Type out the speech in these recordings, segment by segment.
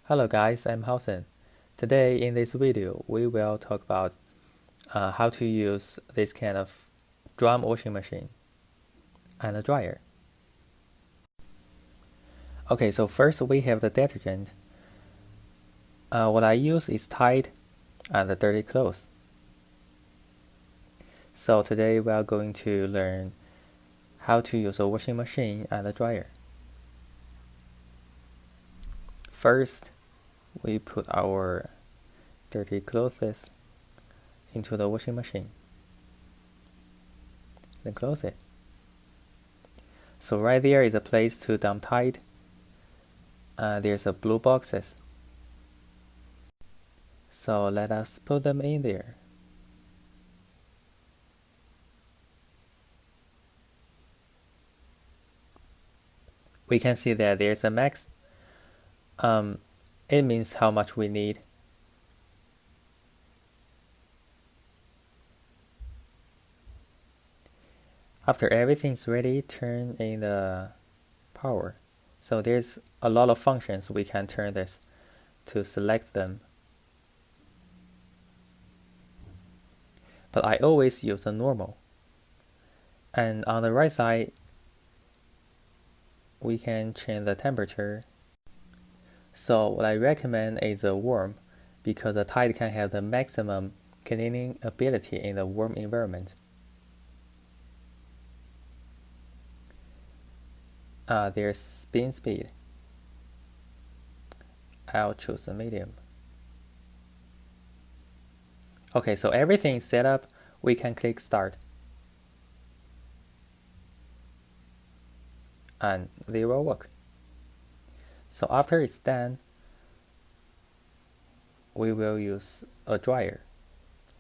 Hello guys, I'm Hausen. Today in this video, we will talk about how to use this kind of drum washing machine and a dryer. Okay, so first we have the detergent. What I use is Tide and the dirty clothes. So today we are going to learn how to use a washing machine and a dryer. First, we put our dirty clothes into the washing machine. Then close it. So right there is a place to dump Tide. There's a blue boxes. So let us put them in there. We can see that there's a max. It means how much we need. After everything's ready, turn in the power. So there's a lot of functions we can turn this to select them. But I always use the normal. And on the right side, we can change the temperature. So what I recommend is a warm, because the Tide can have the maximum cleaning ability in the warm environment. There's spin speed. I'll choose the medium. Okay, so everything is set up. We can click start. And they will work. So after it's done, we will use a dryer.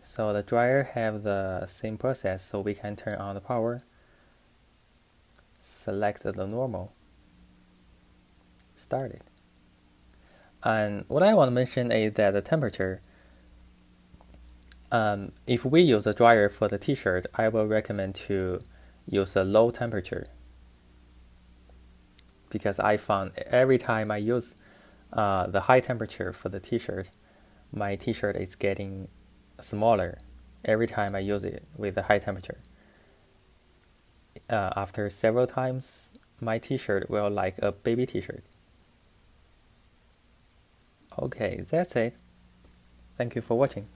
So the dryer have the same process, so we can turn on the power, select the normal, start it. And what I want to mention is that the temperature, if we use a dryer for the t-shirt, I will recommend to use a low temperature, because I found every time I use the high temperature for the t-shirt, my t-shirt is getting smaller every time I use it with the high temperature. After several times, my t-shirt will like a baby t-shirt. Okay, that's it. Thank you for watching.